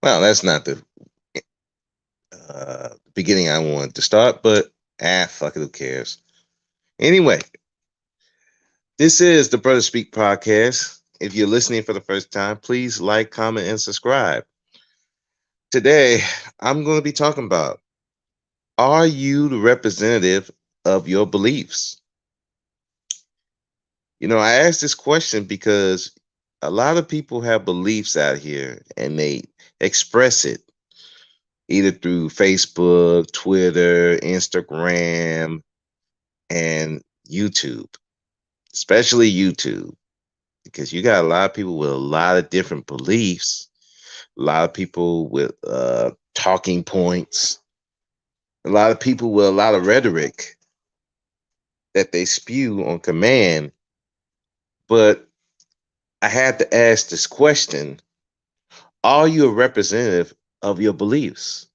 Well, that's not the beginning I wanted to start, but fuck it, who cares? Anyway, this is the Brother Speak podcast. If you're listening for the first time, please like, comment, and subscribe. Today, I'm going to be talking about, are you the representative of your beliefs? I asked this question because a lot of people have beliefs out here and they express it either through Facebook, Twitter, Instagram, and YouTube, especially YouTube, because you got a lot of people with a lot of different beliefs, a lot of people with talking points, a lot of people with a lot of rhetoric that they spew on command. But I had to ask this question: are you a representative of your beliefs?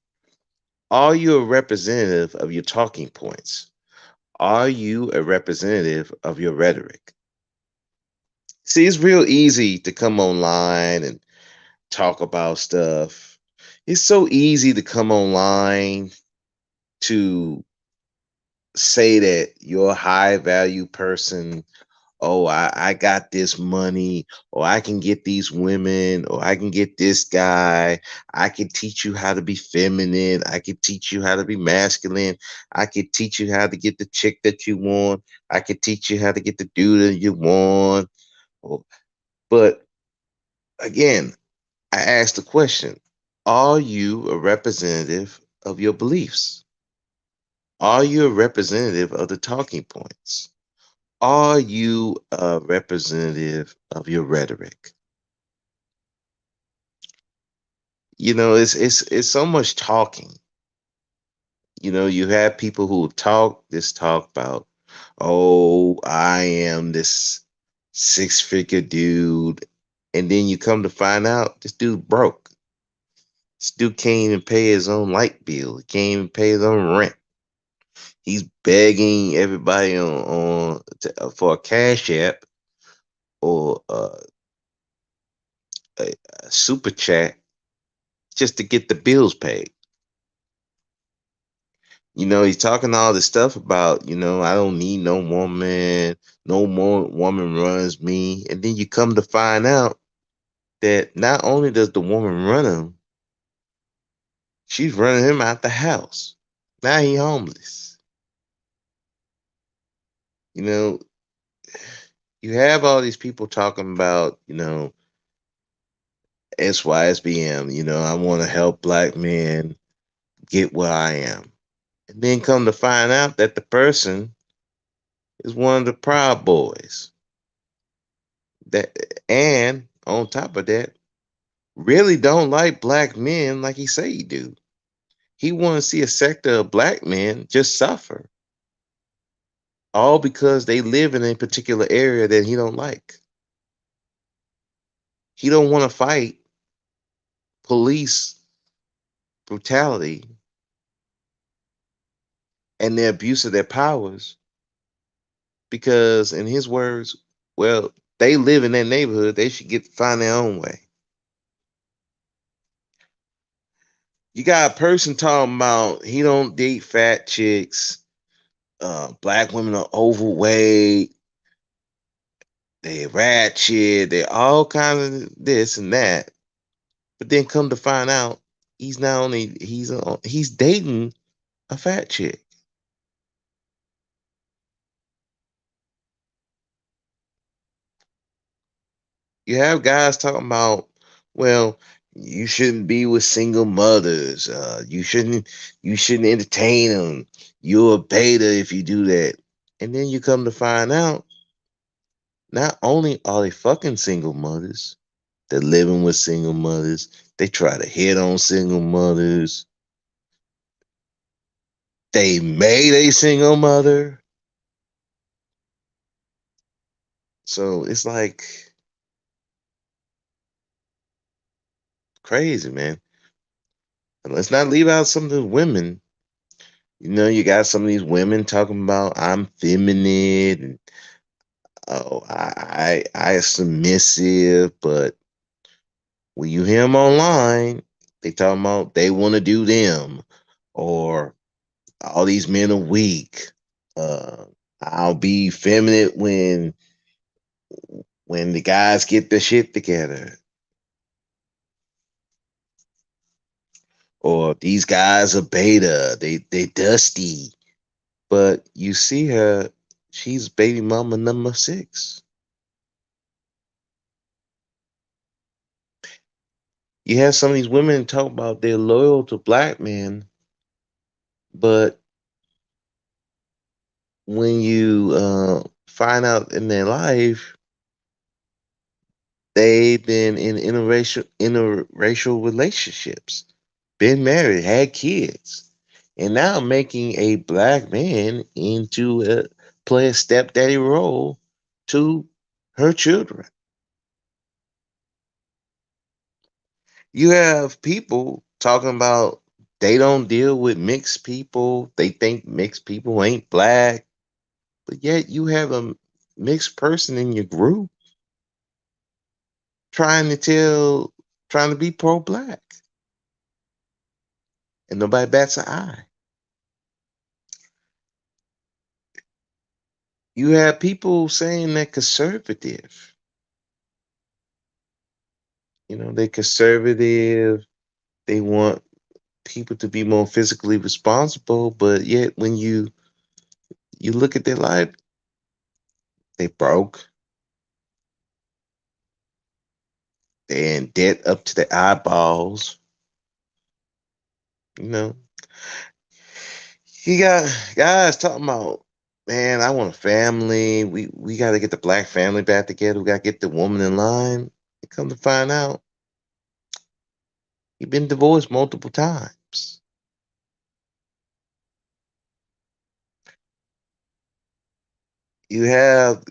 Are you a representative of your talking points? Are you a representative of your rhetoric? See, it's real easy to come online and talk about stuff. It's so easy to come online to say that you're a high value person. Oh, I got this money, or I can get these women, or I can get this guy. I can teach you how to be feminine. I can teach you how to be masculine. I can teach you how to get the chick that you want. I can teach you how to get the dude that you want. Oh, but again, I asked the question: are you a representative of your beliefs? Are you a representative of the talking points? Are you a representative of your rhetoric? It's so much talking. You have people who talk about, oh, I am this six-figure dude, and then you come to find out this dude broke. This dude can't even pay his own light bill. He can't even pay his own rent. He's begging everybody for a cash app or a super chat just to get the bills paid. He's talking all this stuff about, I don't need no woman, no more woman runs me. And then you come to find out that not only does the woman run him, she's running him out the house. Now he homeless. You know, you have all these people talking about, SYSBM, I want to help black men get where I am. And then come to find out that the person is one of the Proud Boys. And on top of that, really don't like black men like he say he do. He want to see a sector of black men just suffer, all because they live in a particular area that he don't like. He don't want to fight police brutality and the abuse of their powers because, in his words, well, they live in that neighborhood. They should find their own way. You got a person talking about he don't date fat chicks. Black women are overweight. They ratchet. They all kinds of this and that. But then come to find out, he's not only he's dating a fat chick. You have guys talking about, well, you shouldn't be with single mothers. You shouldn't entertain them. You're a beta if you do that. And then you come to find out, not only are they fucking single mothers, they're living with single mothers. They try to hit on single mothers. They made a single mother. So it's like crazy, man. And let's not leave out some of the women. You got some of these women talking about I'm feminine and oh I submissive, but when you hear them online, They talking about they want to do them, or all these men are weak. Uh, I'll be feminine when the guys get their shit together, or these guys are beta. They dusty, but you see her, she's baby mama number 6. You have some of these women talk about they're loyal to black men, but when you find out in their life, they've been in interracial relationships, been married, had kids, and now making a black man into a play a stepdaddy role to her children. You have people talking about they don't deal with mixed people. They think mixed people ain't black, but yet you have a mixed person in your group trying to trying to be pro-black, and nobody bats an eye. You have people saying they're conservative. They're conservative. They want people to be more physically responsible, but yet when you look at their life, they broke. They're in debt up to their eyeballs. You know, you got guys talking about, man, I want a family. We got to get the black family back together. We got to get the woman in line. And come to find out, you've been divorced multiple times. You have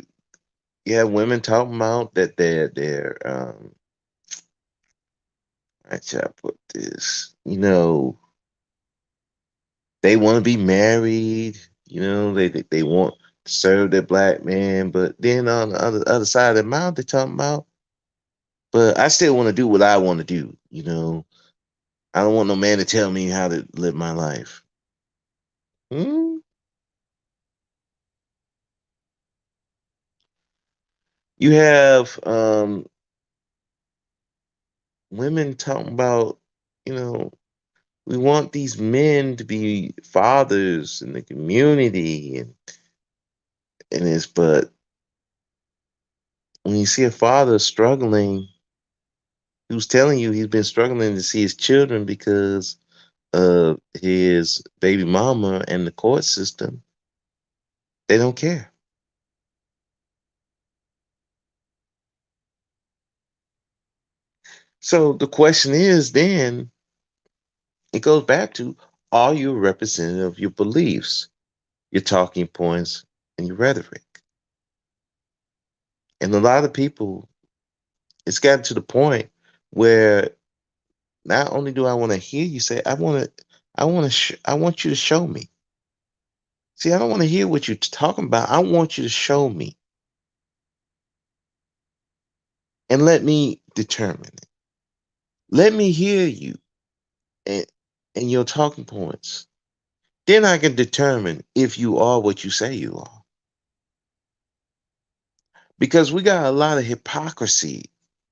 you have women talking about that how should I put this? They want to be married. They want to serve their black man, but then on the other side of the mouth, they're talking about, but I still want to do what I want to do. I don't want no man to tell me how to live my life. Hmm? You have women talking about, you know, we want these men to be fathers in the community, and it's, but when you see a father struggling, who's telling you he's been struggling to see his children because of his baby mama and the court system, they don't care. So the question is then, it goes back to, are you a representative of your beliefs, your talking points, and your rhetoric? And a lot of people, it's gotten to the point where not only do I want to hear you say, I want you to show me. See, I don't want to hear what you're talking about. I want you to show me and let me determine it. Let me hear you and, and your talking points. Then I can determine if you are what you say you are. Because we got a lot of hypocrisy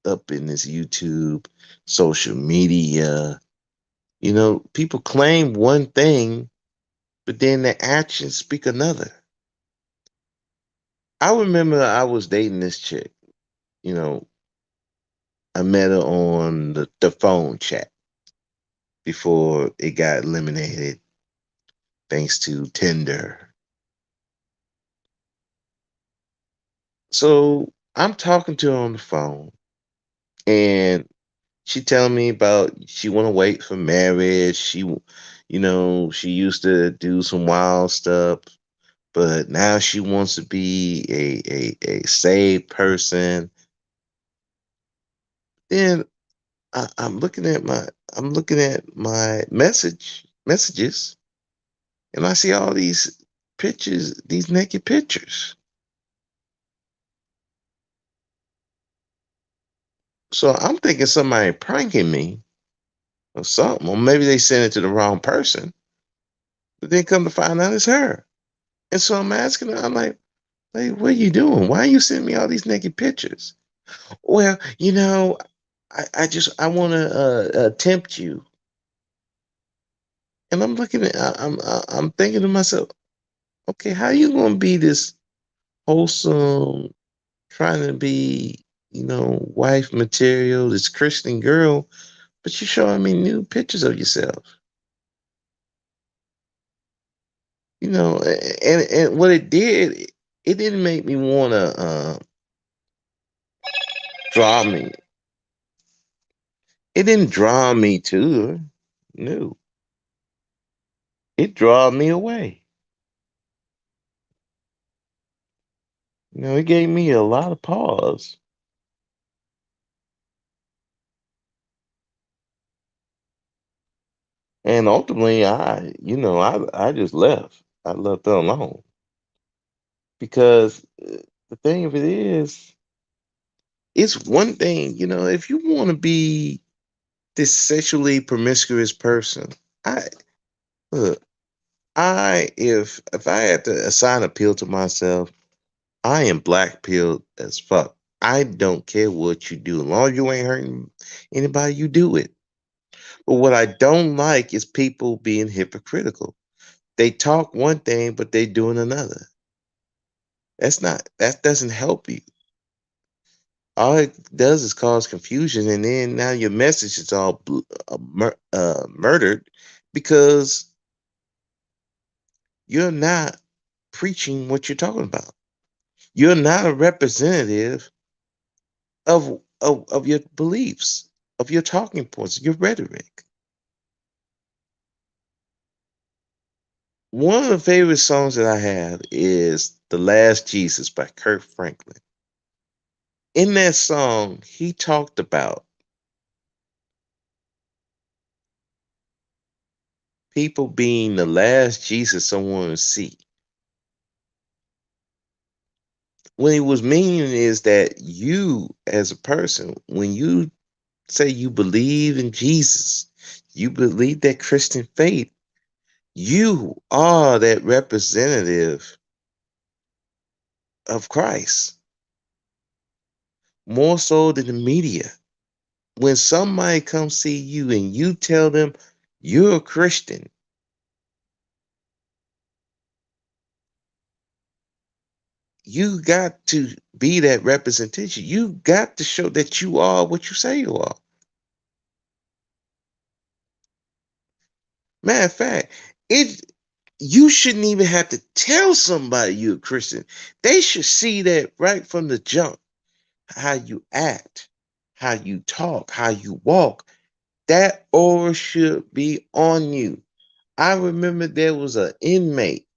up in this YouTube, social media. People claim one thing, but then their actions speak another. I remember I was dating this chick. You know, I met her on the phone chat before it got eliminated thanks to Tinder. So I'm talking to her on the phone, and she telling me about she want to wait for marriage. She used to do some wild stuff, but now she wants to be a saved person. Then I'm looking at my messages, and I see all these pictures, these naked pictures. So I'm thinking somebody pranking me, or something. Or maybe they sent it to the wrong person, but then come to find out it's her. And so I'm asking her, I'm like, what are you doing? Why are you sending me all these naked pictures? Well, I want to tempt you. And I'm looking at, I'm thinking to myself, okay, how you gonna be this wholesome, trying to be, wife material, this Christian girl, but you're showing me new pictures of yourself, and what it did, it didn't make me want to draw me. It didn't draw me to her. No, it draw me away. It gave me a lot of pause. And ultimately, I just left. I left her alone because the thing of it is, it's one thing, if you want to be this sexually promiscuous person, I look, if I had to assign a pill to myself, I am black pilled as fuck. I don't care what you do, as long as you ain't hurting anybody, you do it. But what I don't like is people being hypocritical. They talk one thing, but they doing another. That doesn't help you. All it does is cause confusion, and then now your message is all murdered because you're not preaching what you're talking about. You're not a representative of your beliefs, of your talking points, your rhetoric. One of the favorite songs that I have is "The Last Jesus" by Kirk Franklin. In that song, he talked about people being the last Jesus someone would see. What he was meaning is that you, as a person, when you say you believe in Jesus, you believe that Christian faith, you are that representative of Christ, more so than the media. When somebody comes see you and you tell them you're a Christian, you got to be that representation. You got to show that you are what you say you are. Matter of fact, it you shouldn't even have to tell somebody you're a Christian. They should see that right from the jump. How you act, how you talk, how you walk. That aura should be on you. I remember there was an inmate.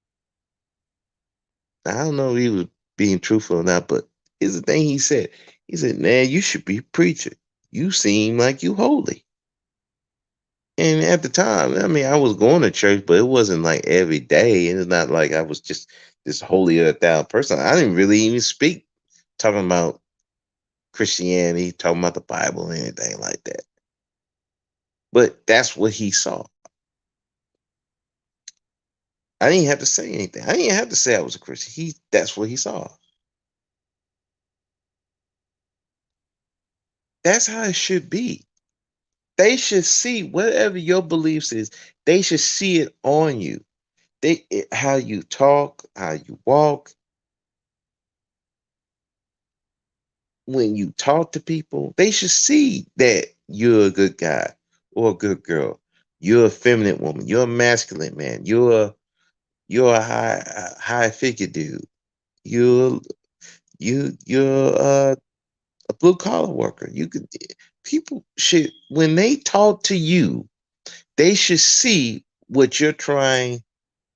I don't know if he was being truthful or not, but here's the thing he said. He said, "Man, you should be preaching. You seem like you holy." And at the time, I mean, I was going to church, but it wasn't like every day. And it's not like I was just this holier thou person. I didn't really even speak talking about Christianity, talking about the Bible, and anything like that. But that's what he saw. I didn't have to say anything. I didn't have to say I was a Christian. That's what he saw. That's how it should be. They should see whatever your beliefs is. They should see it on you. How you talk, how you walk, when you talk to people, they should see that you're a good guy or a good girl. You're a feminine woman. You're a masculine man. You're a high figure dude. You're you're a blue collar worker. You could People should, when they talk to you, they should see what you're trying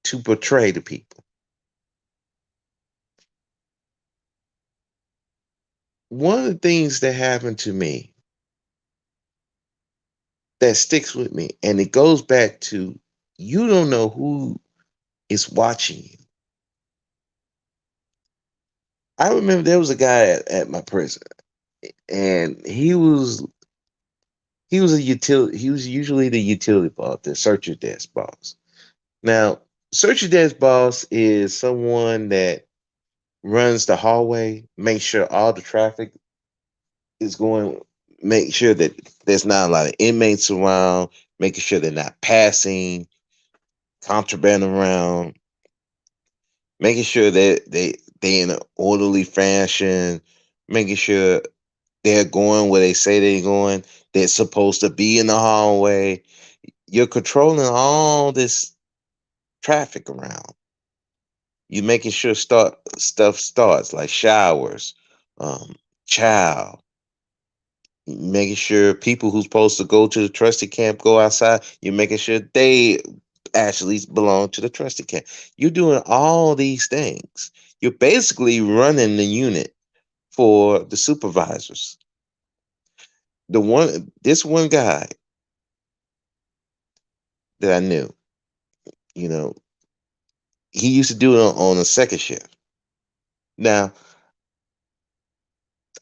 to portray to people. One of the things that happened to me that sticks with me, and it goes back to, you don't know who is watching you. I remember there was a guy at my prison, and he was He was usually the utility boss, the searcher desk boss. Now, searcher desk boss is someone that runs the hallway, makes sure all the traffic is going, make sure that there's not a lot of inmates around, making sure they're not passing contraband around, making sure that they in an orderly fashion, making sure they're going where they say they're going. They're supposed to be in the hallway. You're controlling all this traffic around. You're making sure stuff starts like showers, um, chow, making sure people who's supposed to go to the trusted camp go outside. You're making sure they actually belong to the trusted camp. You're doing all these things. You're basically running the unit for the supervisors. This one guy that I knew, you know, he used to do it on a second shift. Now,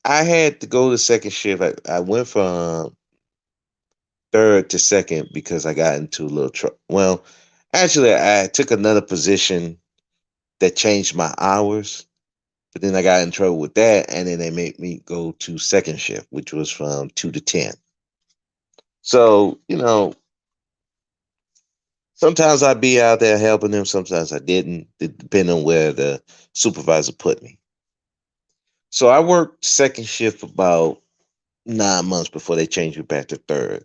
I had to go to second shift. I went from third to second because I got into a little trouble. Well, actually, I took another position that changed my hours, but then I got in trouble with that, and then they made me go to second shift, which was from 2 to 10. So, sometimes I'd be out there helping them, sometimes I didn't, depending on where the supervisor put me. So I worked second shift for about 9 months before they changed me back to third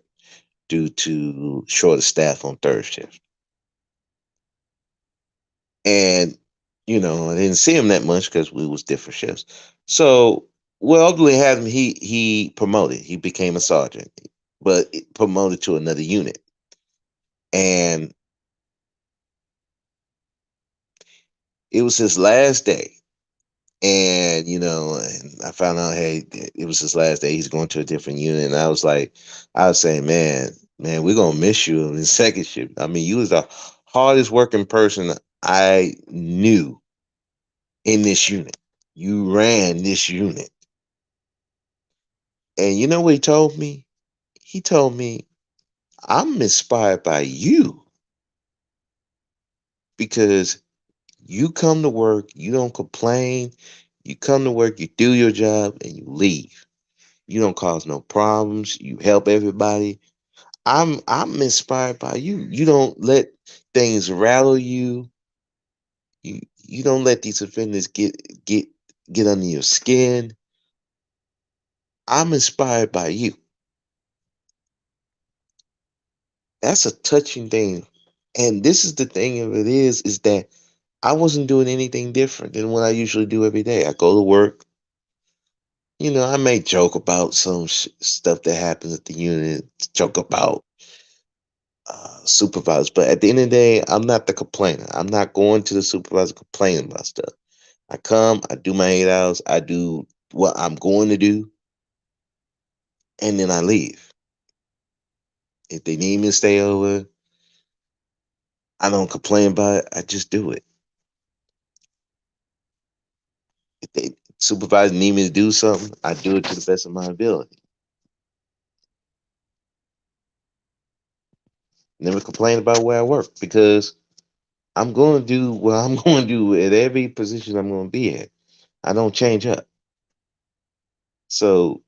due to shorter staff on third shift. And I didn't see him that much because we was different shifts. So what ultimately happened, he promoted. He became a sergeant, but promoted to another unit. And it was his last day. And and I found out, hey, it was his last day. He's going to a different unit, and I was saying, man, we're gonna miss you in the second shift. I mean, you was the hardest working person I knew in this unit. You ran this unit. And you know what he told me? He told me, I'm inspired by you because you come to work, you don't complain, you come to work, you do your job, and you leave. You don't cause no problems, you help everybody. I'm inspired by you. You don't let things rattle you. You don't let these offenders get under your skin. I'm inspired by you. That's a touching thing. And this is the thing of it is that I wasn't doing anything different than what I usually do every day. I go to work. I may joke about some stuff that happens at the unit, joke about supervisors, but at the end of the day, I'm not the complainer. I'm not going to the supervisor complaining about stuff. I come, I do my 8 hours, I do what I'm going to do, and then I leave. If they need me to stay over, I don't complain about it. I just do it. If they supervisor need me to do something, I do it to the best of my ability. Never complain about where I work because I'm going to do what I'm going to do at every position I'm going to be at. I don't change up. So,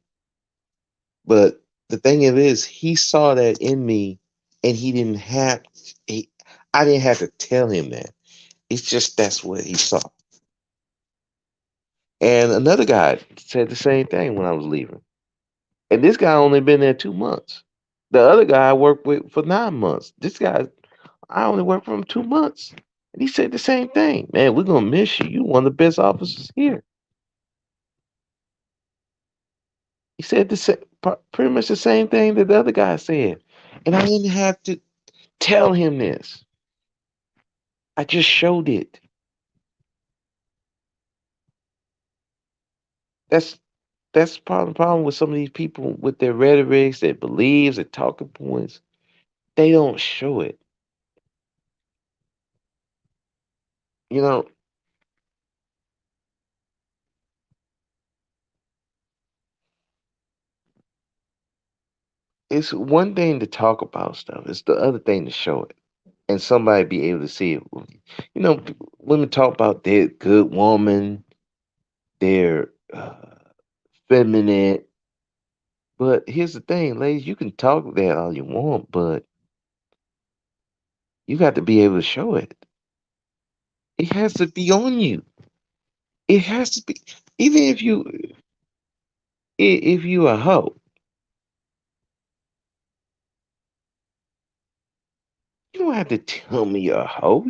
but the thing of it is, he saw that in me, and he didn't have. He, I didn't have to tell him that. It's just that's what he saw. And another guy said the same thing when I was leaving. And this guy only been there 2 months. The other guy I worked with for 9 months. This guy, I only worked for him 2 months. And he said the same thing. Man, we're gonna miss you. You one of the best officers here. He said the same, pretty much the same thing that the other guy said. And I didn't have to tell him this. I just showed it. That's that's part of the problem with some of these people with their rhetorics, their beliefs, their talking points. They don't show it. You know, it's one thing to talk about stuff. It's the other thing to show it, and somebody be able to see it. You know, women talk about their good woman, their feminine. But here's the thing, ladies, you can talk that all you want, but you got to be able to show it. It has to be on you. It has to be, even if you a hoe, you don't have to tell me you're a hoe.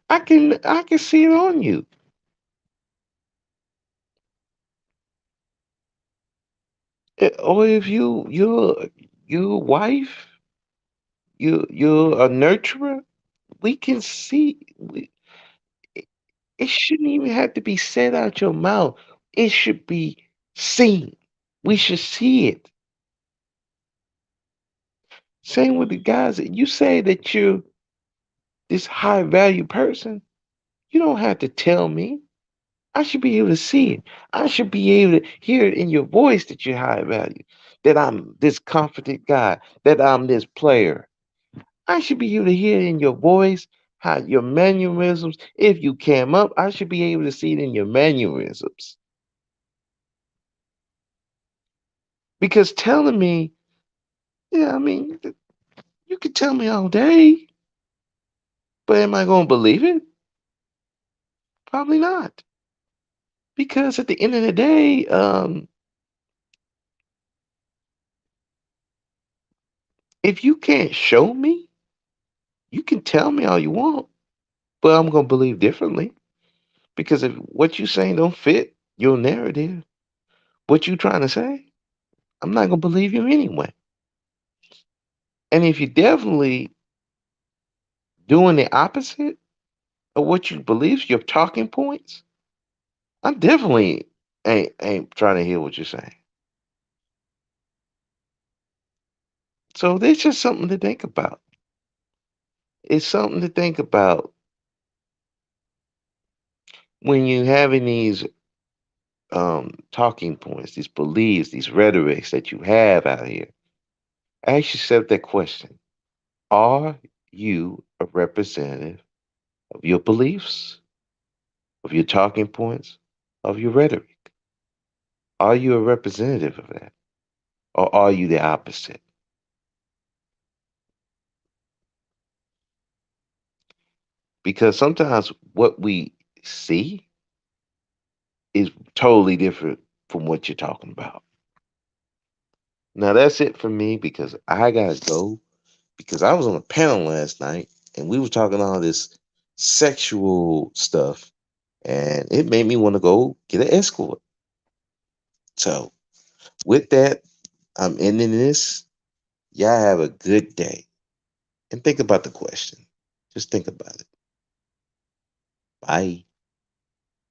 I can see it on you. Or if you're a wife, you're a nurturer, we can see. It shouldn't even have to be said out your mouth. It should be seen. We should see it. Same with the guys that you say that you're this high value person. You don't have to tell me. I should be able to see it. I should be able to hear it in your voice that you're high value, that I'm this confident guy, that I'm this player. I should be able to hear it in your voice, how your mannerisms. If you came up, I should be able to see it in your mannerisms. Because telling me, yeah, I mean, you can tell me all day, but am I going to believe it? Probably not. Because at the end of the day, if you can't show me, you can tell me all you want, but I'm going to believe differently. Because if what you saying don't fit your narrative, what you trying to say, I'm not going to believe you anyway. And if you definitely doing the opposite of what you believe, your talking points, I definitely ain't trying to hear what you're saying. So there's just something to think about. It's something to think about when you having these talking points, these beliefs, these rhetorics that you have out here. Ask yourself that question: are you a representative of your beliefs, of your talking points, of your rhetoric? Are you a representative of that, or are you the opposite? Because sometimes what we see is totally different from what you're talking about. Now that's it for me because I gotta go because I was on a panel last night and we were talking all this sexual stuff and it made me want to go get an escort. So with that, I'm ending this. Y'all have a good day and think about the question. Just think about it. Bye.